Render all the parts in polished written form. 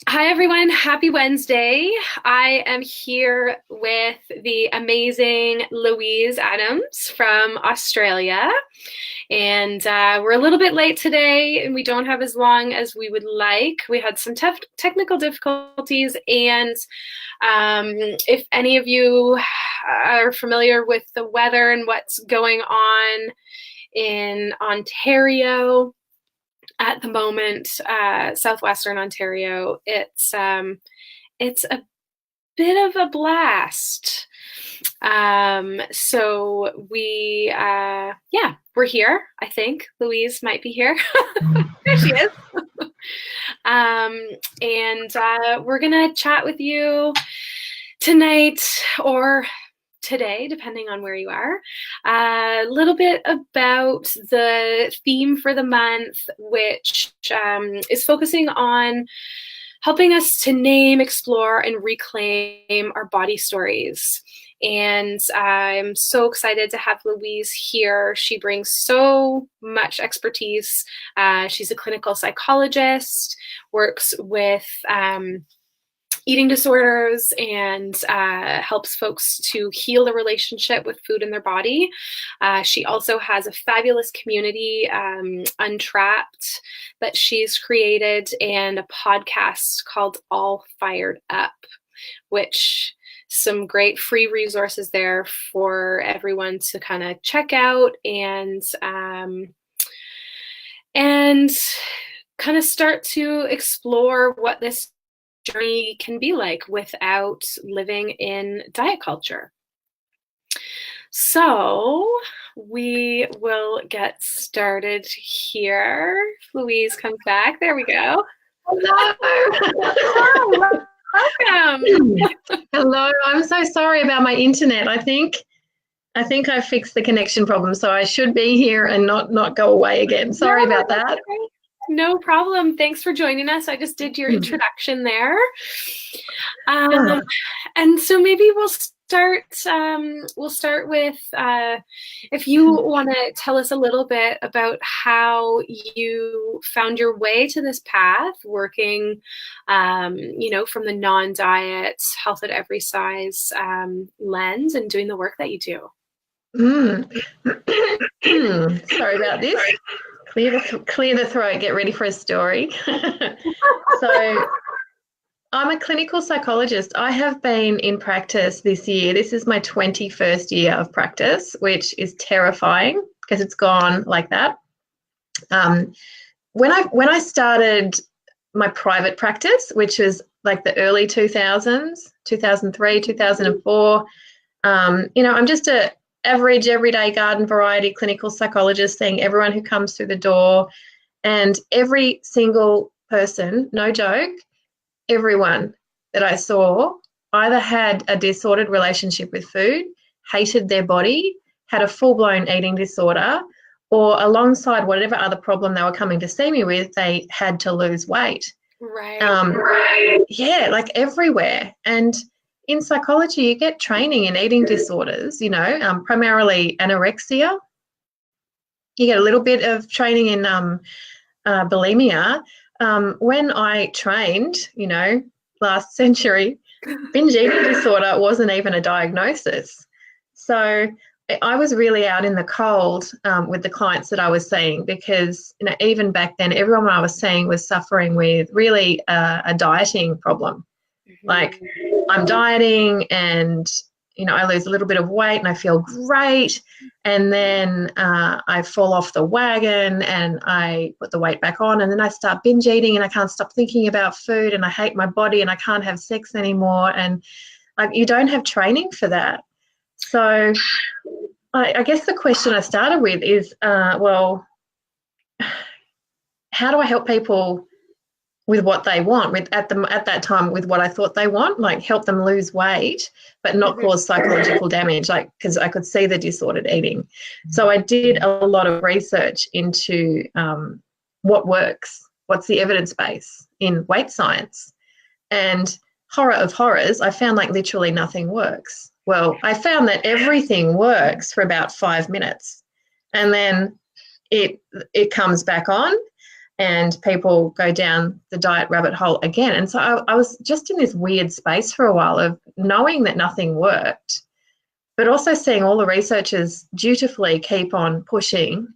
Hi, everyone. Happy Wednesday. I am here with the amazing Louise Adams from Australia. And we're a little bit late today, and we don't have as long as we would like. We had some technical difficulties. And if any of you are familiar with the weather and what's going on in Ontario, at the moment, southwestern Ontario, it's a bit of a blast. So we're here. I think Louise might be here. There she is. And we're gonna chat with you tonight or today, depending on where you are, a little bit about the theme for the month, which is focusing on helping us to name, explore, and reclaim our body stories. And I'm so excited to have Louise here. She brings so much expertise. She's a clinical psychologist, works with eating disorders, and helps folks to heal the relationship with food and their body. She also has a fabulous community, Untrapped, that she's created, and a podcast called All Fired Up, which some great free resources there for everyone to kind of check out and kind of start to explore what this journey can be like without living in diet culture. So we will get started here. Louise comes back. There we go. Hello. Welcome. Hello. I'm so sorry about my internet. I think I fixed the connection problem, so I should be here and not go away again. Sorry about that. No problem. Thanks for joining us. I just did your introduction there. And so maybe we'll start with if you want to tell us a little bit about how you found your way to this path, working from the non-diet, health at every size lens, and doing the work that you do. Sorry about this. Clear the throat, get ready for a story. So I'm a clinical psychologist. I have been in practice this year. This is my 21st year of practice, which is terrifying because it's gone like that. When I started my private practice, which was like the early 2000s, 2003, 2004, I'm just a average, everyday garden variety clinical psychologist, seeing everyone who comes through the door, and every single person, no joke, everyone that I saw either had a disordered relationship with food, hated their body, had a full-blown eating disorder, or alongside whatever other problem they were coming to see me with, they had to lose weight. Right. Yeah, like everywhere. And in psychology, you get training in eating disorders, primarily anorexia. You get a little bit of training in bulimia. When I trained, last century, binge eating disorder wasn't even a diagnosis. So I was really out in the cold with the clients that I was seeing because, even back then, everyone I was seeing was suffering with really a dieting problem. Like, I'm dieting and, I lose a little bit of weight and I feel great. And then I fall off the wagon and I put the weight back on, and then I start binge eating and I can't stop thinking about food and I hate my body and I can't have sex anymore. And you don't have training for that. So I guess the question I started with is, how do I help people with what they want, at that time with what I thought they want, like help them lose weight but not cause psychological damage, because I could see the disordered eating. So I did a lot of research into what works, what's the evidence base in weight science, and horror of horrors, I found like literally nothing works. Well, I found that everything works for about 5 minutes and then it comes back on. and people go down the diet rabbit hole again. And so I was just in this weird space for a while of knowing that nothing worked, but also seeing all the researchers dutifully keep on pushing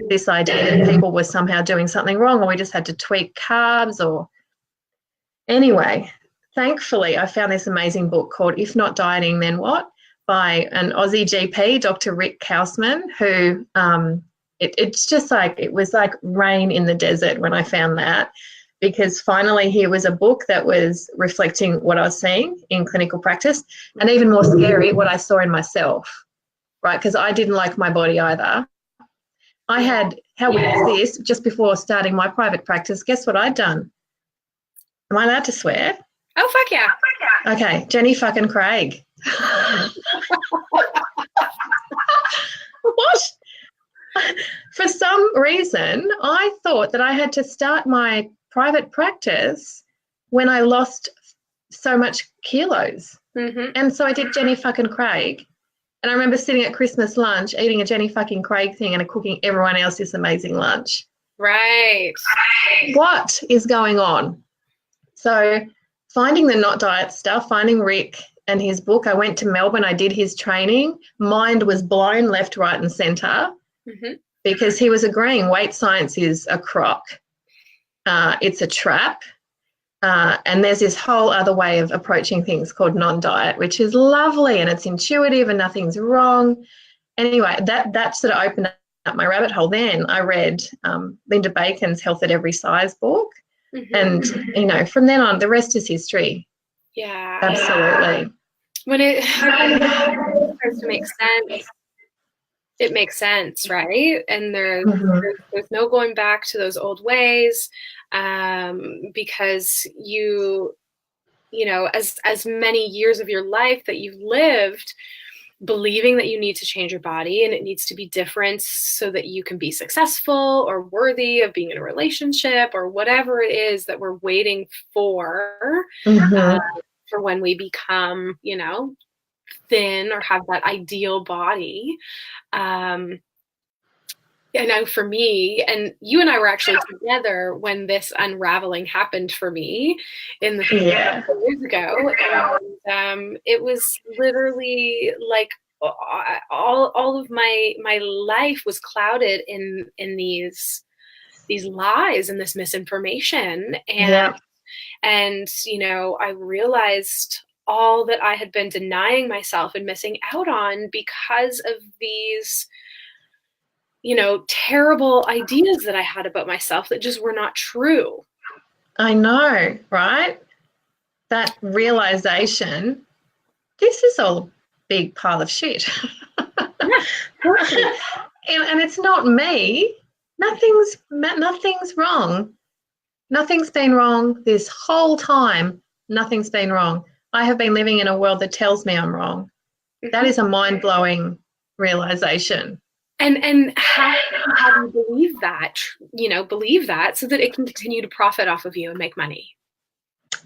this idea that people were somehow doing something wrong, or we just had to tweak carbs. Or anyway, thankfully I found this amazing book called If Not Dieting Then What, by an Aussie GP, Dr. Rick Kausman, who it's just like, it was like rain in the desert when I found that, because finally here was a book that was reflecting what I was seeing in clinical practice, and even more scary, what I saw in myself, right? Because I didn't like my body either. I had, how weird is this, just before starting my private practice, guess what I'd done? Am I allowed to swear? Oh, fuck yeah. Okay, Jenny fucking Craig. What? For some reason, I thought that I had to start my private practice when I lost so much kilos. And so I did Jenny fucking Craig. And I remember sitting at Christmas lunch, eating a Jenny fucking Craig thing and cooking everyone else this amazing lunch. Right. What is going on? So finding the Not Diet stuff, finding Rick and his book, I went to Melbourne, I did his training. Mind was blown left, right and centre, because he was agreeing weight science is a crock. It's a trap. And there's this whole other way of approaching things called non-diet, which is lovely and it's intuitive and nothing's wrong. Anyway, that sort of opened up my rabbit hole. Then I read Linda Bacon's Health at Every Size book. And, you know, from then on, the rest is history. Yeah. Absolutely. When it starts to make sense, it makes sense, right? And there's no going back to those old ways, because you know, as many years of your life that you've lived believing that you need to change your body and it needs to be different so that you can be successful or worthy of being in a relationship or whatever it is that we're waiting for when we become, you know, thin or have that ideal body. I know for me, and you and I were actually together when this unraveling happened for me in the years ago. And it was literally like all of my life was clouded in these lies and this misinformation. And you know, I realized all that I had been denying myself and missing out on because of these, you know, terrible ideas that I had about myself that just were not true. I know, right? That realization, this is all a big pile of shit. And it's not me. Nothing's wrong. Nothing's been wrong this whole time. Nothing's been wrong. I have been living in a world that tells me I'm wrong. That is a mind-blowing realization. And how do you believe that, you know, so that it can continue to profit off of you and make money?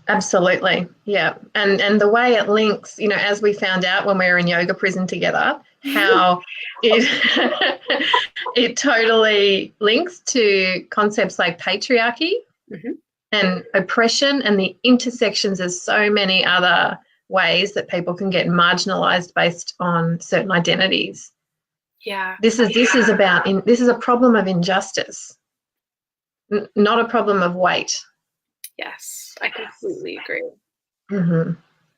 Absolutely. Yeah. And the way it links, you know, as we found out when we were in yoga prison together, how it totally links to concepts like patriarchy and oppression and the intersections of so many other ways that people can get marginalized based on certain identities. Yeah. This is a problem of injustice, not a problem of weight. Yes, I completely agree.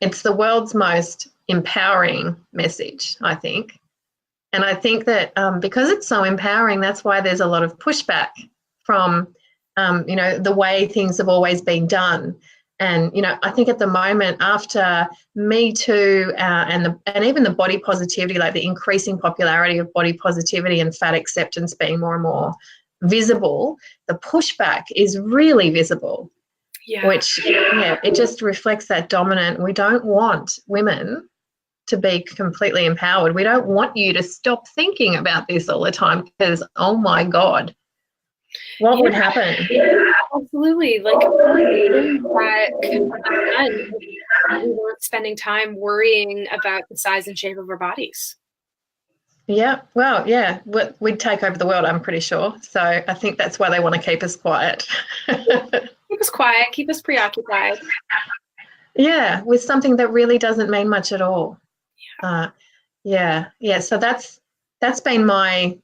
It's the world's most empowering message, I think. And I think that because it's so empowering, that's why there's a lot of pushback from, you know, the way things have always been done. And, you know, I think at the moment after Me Too and even the body positivity, like the increasing popularity of body positivity and fat acceptance being more and more visible, the pushback is really visible. Yeah. Which, it just reflects that dominant. We don't want women to be completely empowered. We don't want you to stop thinking about this all the time because, oh my God, what would happen? Yeah, absolutely. Like that could be done. We weren't spending time worrying about the size and shape of our bodies. Yeah, well, yeah, we'd take over the world, I'm pretty sure. So I think that's why they want to keep us quiet. Keep us quiet, keep us preoccupied. Yeah, with something that really doesn't mean much at all. Uh, yeah, yeah. So that's been my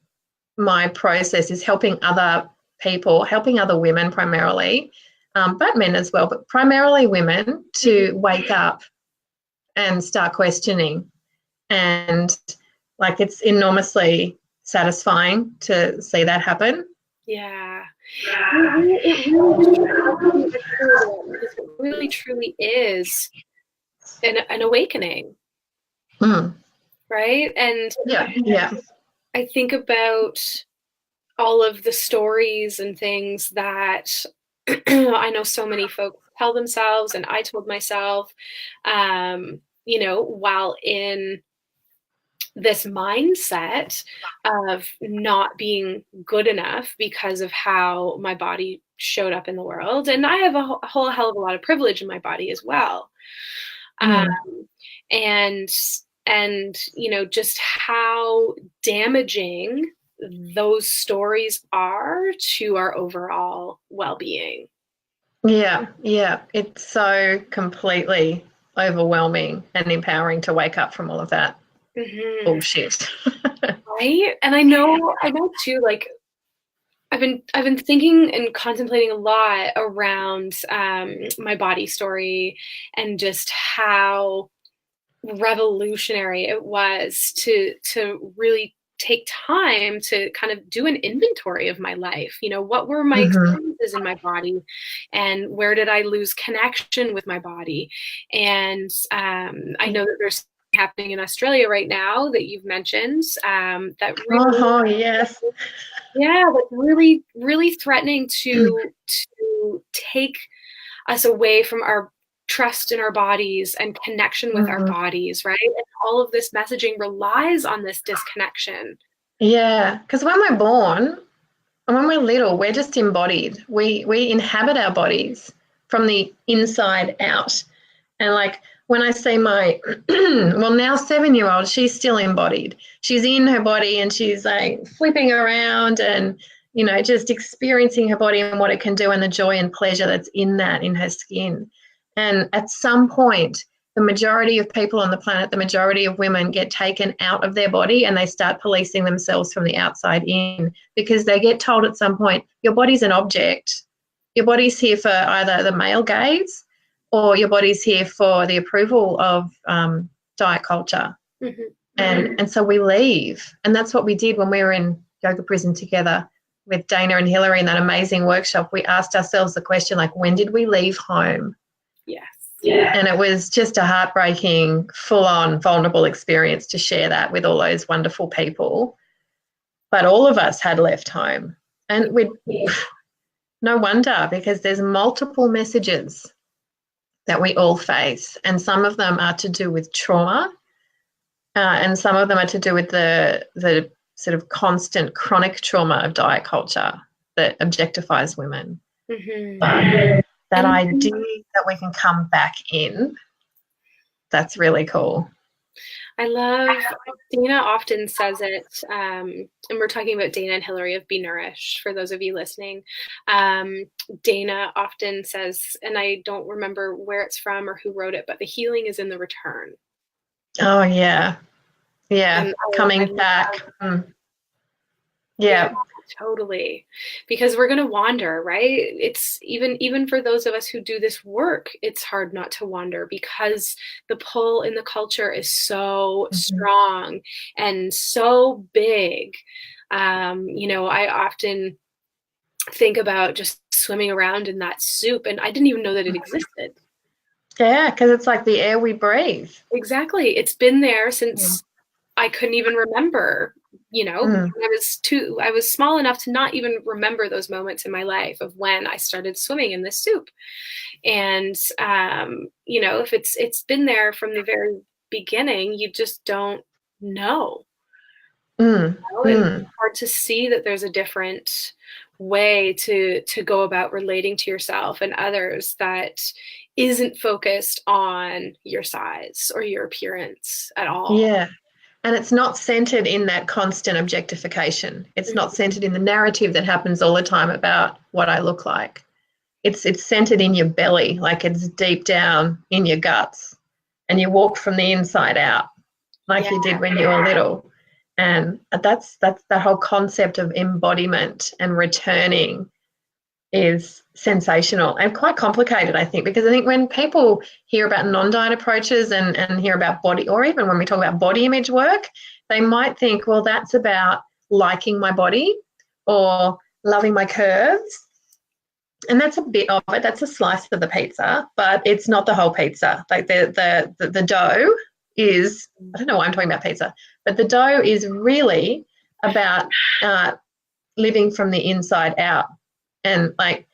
process, is helping other people, helping other women primarily, but men as well, but primarily women to wake up and start questioning. And like, it's enormously satisfying to see that happen. Yeah. It really truly is an awakening, Mm. right? And Yeah, yeah. I think about all of the stories and things that I know so many folks tell themselves, and I told myself, while in this mindset of not being good enough because of how my body showed up in the world. And I have a whole hell of a lot of privilege in my body as well. Um, Mm. and just how damaging those stories are to our overall well-being. Yeah, yeah. It's so completely overwhelming and empowering to wake up from all of that Mm-hmm. bullshit. Right. And I know too, like I've been thinking and contemplating a lot around my body story, and just how revolutionary it was to really take time to kind of do an inventory of my life. What were my Hmm. experiences in my body, and where did I lose connection with my body? And I know that there's happening in Australia right now that you've mentioned, that really, Oh, yes. yeah, like really, really threatening to take us away from our trust in our bodies and connection with our Mm. bodies, right? And all of this messaging relies on this disconnection. Yeah, because when we're born and when we're little, we're just embodied. We inhabit our bodies from the inside out. And like, when I see my well, now 7-year-old, she's still embodied. She's in her body and she's like flipping around and just experiencing her body and what it can do and the joy and pleasure that's in that, in her skin. And at some point, the majority of people on the planet, the majority of women get taken out of their body and they start policing themselves from the outside in, because they get told at some point, your body's an object. Your body's here for either the male gaze, or your body's here for the approval of diet culture. Mm-hmm. And so we leave. And that's what we did when we were in yoga prison together with Dana and Hillary in that amazing workshop. We asked ourselves the question, like, when did we leave home? Yes. Yeah. And it was just a heartbreaking, full on, vulnerable experience to share that with all those wonderful people. But all of us had left home. And we, no wonder, because there's multiple messages that we all face. And some of them are to do with trauma, and some of them are to do with the sort of constant chronic trauma of diet culture that objectifies women. Mm-hmm. But that And idea that we can come back in, that's really cool. I love, Dana often says it, and we're talking about Dana and Hillary of Be Nourished, for those of you listening. Dana often says, and I don't remember where it's from or who wrote it, but the healing is in the return. Oh, yeah. Yeah. And Coming back. Mm. yeah, Yeah. totally. Because we're going to wander, right? It's even for those of us who do this work, it's hard not to wander, because the pull in the culture is so Mm-hmm. strong and so big. I often think about just swimming around in that soup, and I didn't even know that it existed. Yeah, because it's like the air we breathe. Exactly. It's been there Mm. since I couldn't even remember, Mm. I was small enough to not even remember those moments in my life of when I started swimming in this soup. And, if it's been there from the very beginning, you just don't know, Mm. and it's Mm. hard to see that there's a different way to go about relating to yourself and others that isn't focused on your size or your appearance at all. Yeah. And it's not centered in that constant objectification. It's not centered in the narrative that happens all the time about what I look like. It's centered in your belly, like it's deep down in your guts, and you walk from the inside out, like you did when you were little. And that's the whole concept of embodiment and returning is sensational and quite complicated, I think, because I think when people hear about non-diet approaches and hear about body, or even when we talk about body image work, they might think, well, that's about liking my body or loving my curves. And that's a bit of it. That's a slice of the pizza, but it's not the whole pizza. Like the dough is, I don't know why I'm talking about pizza, but the dough is really about living from the inside out and like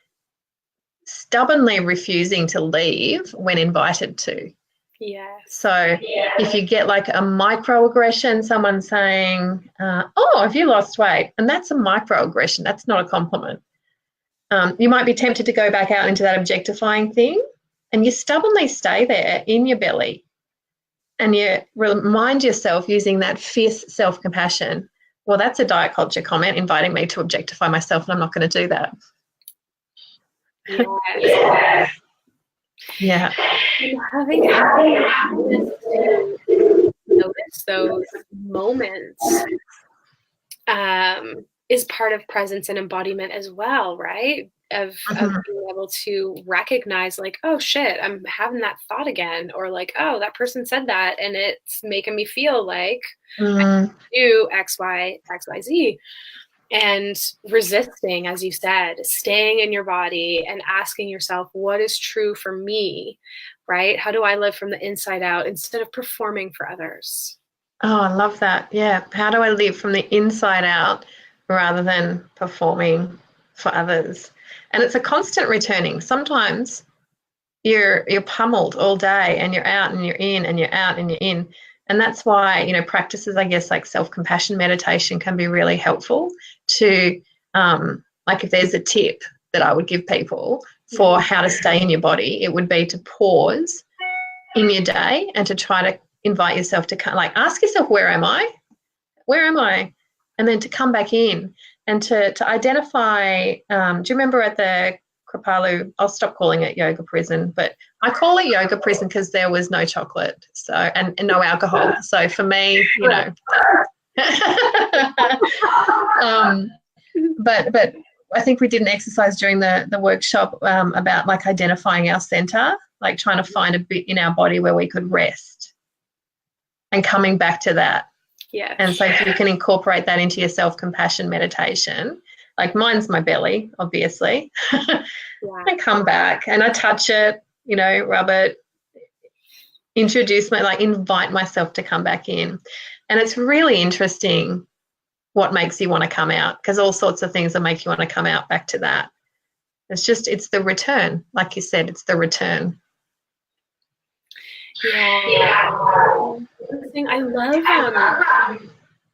stubbornly refusing to leave when invited to. Yes. So if you get like a microaggression, someone saying, oh, have you lost weight? And that's a microaggression. That's not a compliment. You might be tempted to go back out into that objectifying thing, and you stubbornly stay there in your belly, and you remind yourself using that fierce self-compassion, well, that's a diet culture comment inviting me to objectify myself, and I'm not going to do that. Yes. Yeah. And having to notice those moments is part of presence and embodiment as well, right? Of being able to recognize like, oh shit, I'm having that thought again, or like, oh, that person said that and it's making me feel like I do X, Y, Z. And resisting, as you said, staying in your body and asking yourself, what is true for me, right? How do I live from the inside out instead of performing for others? Oh, I love that. Yeah. How do I live from the inside out rather than performing for others? And it's a constant returning. Sometimes you're pummeled all day and you're out and you're in and you're out and you're in. And that's why, you know, practices, I guess, like self-compassion meditation can be really helpful to, like if there's a tip that I would give people for how to stay in your body, it would be to pause in your day and to try to invite yourself to like ask yourself, where am I? Where am I? And then to come back in and to identify, do you remember at the Kripalu, I'll stop calling it yoga prison, but I call it yoga prison because there was no chocolate, so and no alcohol. So for me, you know, but I think we did an exercise during the workshop about like identifying our center, like trying to find a bit in our body where we could rest and coming back to that. Yeah. And so if you can incorporate that into your self-compassion meditation, like mine's my belly, obviously. I come back and I touch it, you know, rub it, invite myself to come back in. And it's really interesting what makes you want to come out, because all sorts of things that make you want to come out back to that. It's the return. Like you said, it's the return. Yeah. I love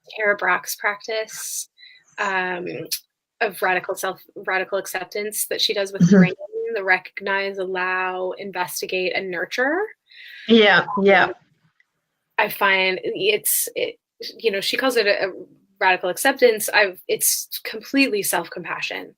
Tara Brach's practice of radical acceptance that she does with brain, the recognize, allow, investigate, and nurture. Yeah. I find you know, she calls it a radical acceptance. It's completely self-compassion.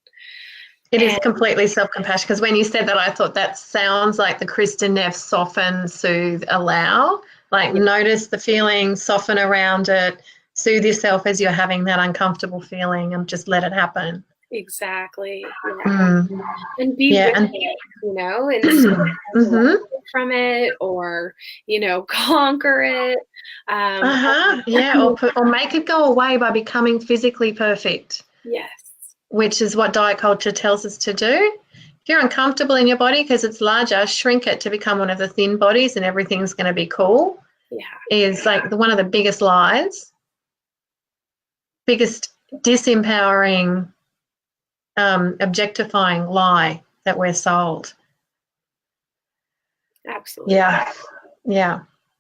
It is completely self-compassion, because when you said that, I thought that sounds like the Kristen Neff soften, soothe, allow. Like notice the feeling, soften around it, soothe yourself as you're having that uncomfortable feeling, and just let it happen. Exactly. Yeah. And be with it, you know, and from it, or, you know, conquer it. Or make it go away by becoming physically perfect. Yes. Which is what diet culture tells us to do. If you're uncomfortable in your body because it's larger, shrink it to become one of the thin bodies and everything's going to be cool. Yeah. Is like one of the biggest lies, biggest disempowering, objectifying lie that we're sold. Absolutely. Yeah.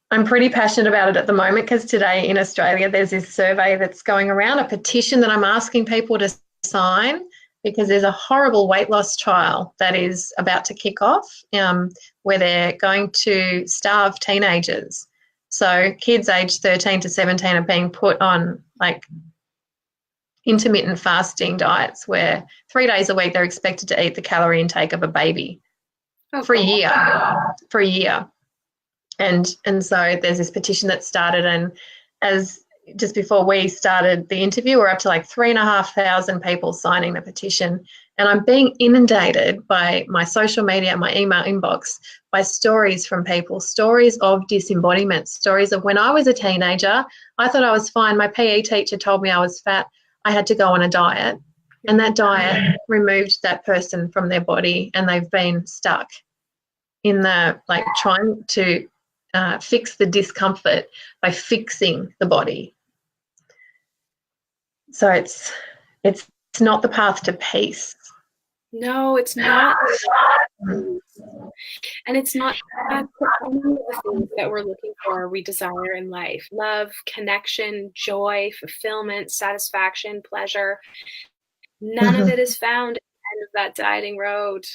I'm pretty passionate about it at the moment, because today in Australia there's this survey that's going around, a petition that I'm asking people to sign, because there's a horrible weight loss trial that is about to kick off, where they're going to starve teenagers So kids aged 13 to 17 are being put on like intermittent fasting diets where 3 days a week they're expected to eat the calorie intake of a baby for a year. And so there's this petition that started, and as just before we started the interview, we're up to like 3,500 people signing the petition. And I'm being inundated by my social media and my email inbox by stories from people, stories of disembodiment, stories of when I was a teenager, I thought I was fine. My PE teacher told me I was fat. I had to go on a diet, and that diet removed that person from their body, and they've been stuck in the like trying to fix the discomfort by fixing the body. So it's not the path to peace. No, it's not. And it's not any of the things that we're looking for, we desire in life. Love, connection, joy, fulfillment, satisfaction, pleasure. None of it is found at the end of that dieting road.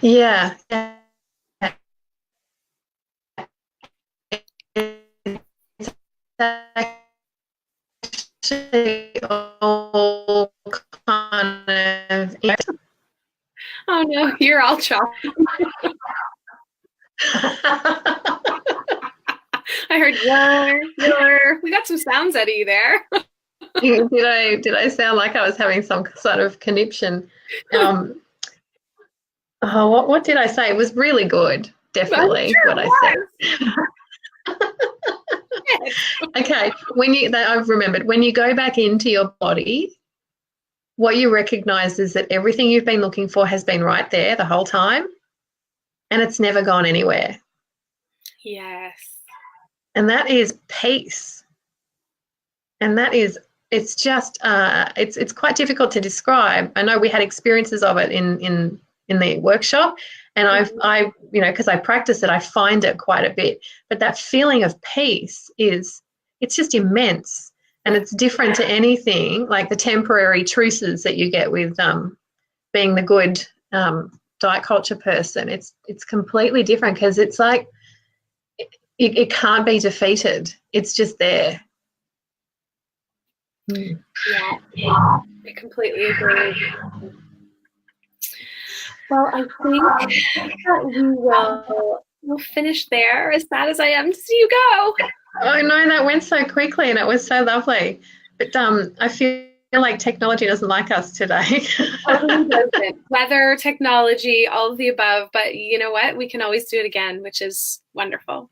Yeah. Actually all kind of. Oh no, you're all chopped. I heard your. We got some sounds out of you there. Did I sound like I was having some sort of conniption? What did I say? It was really good. Definitely what I said. Okay, I've remembered, when you go back into your body, what you recognize is that everything you've been looking for has been right there the whole time, and it's never gone anywhere. Yes. And that is peace. And that is, it's just, it's quite difficult to describe. I know we had experiences of it in the workshop, and I because I practice it, I find it quite a bit. But that feeling of peace it's just immense, and it's different to anything like the temporary truces that you get with being the good diet culture person. It's completely different because it's like it can't be defeated. It's just there. Yeah, I completely agree. Well, I think that we'll finish there. As sad as I am to see you go. Oh no, that went so quickly and it was so lovely. But I feel like technology doesn't like us today. Totally doesn't. Weather, technology, all of the above. But you know what? We can always do it again, which is wonderful.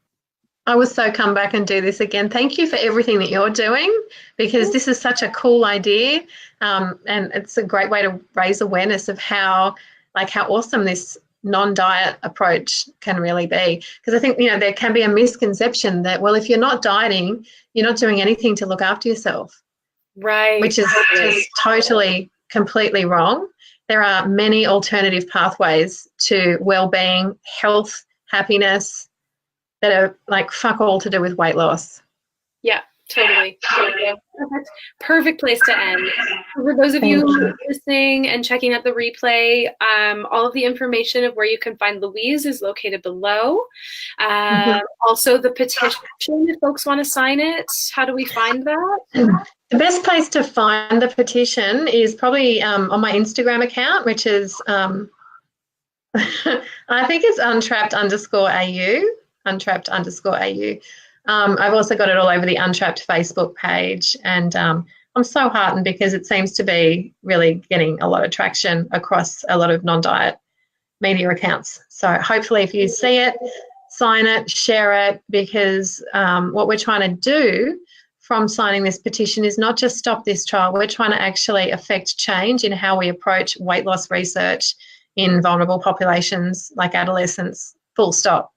I will so come back and do this again. Thank you for everything that you're doing, because this is such a cool idea, and it's a great way to raise awareness of how awesome this non-diet approach can really be. Because I think, there can be a misconception that, well, if you're not dieting, you're not doing anything to look after yourself. Right. Which is just totally, completely wrong. There are many alternative pathways to well-being, health, happiness, that are like fuck all to do with weight loss. Yeah, totally. Perfect place to end. For those of you listening and checking out the replay, all of the information of where you can find Louise is located below. Also, the petition, if folks want to sign it, how do we find that? The best place to find the petition is probably on my Instagram account, which is, I think it's untrapped_AU. Untrapped_AU. I've also got it all over the Untrapped Facebook page, and I'm so heartened because it seems to be really getting a lot of traction across a lot of non-diet media accounts. So hopefully if you see it, sign it, share it, because what we're trying to do from signing this petition is not just stop this trial, we're trying to actually affect change in how we approach weight loss research in vulnerable populations like adolescents, full stop.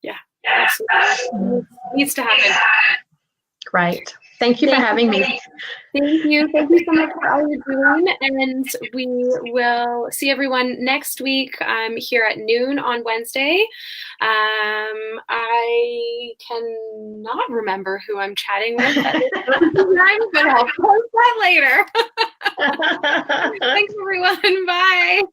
Yeah, absolutely. It needs to happen. Great. Thank you for having me. Thank you. Thank you so much for all you're doing. And we will see everyone next week here at noon on Wednesday. I cannot remember who I'm chatting with at this time, but I'll post that later. Thanks, everyone. Bye.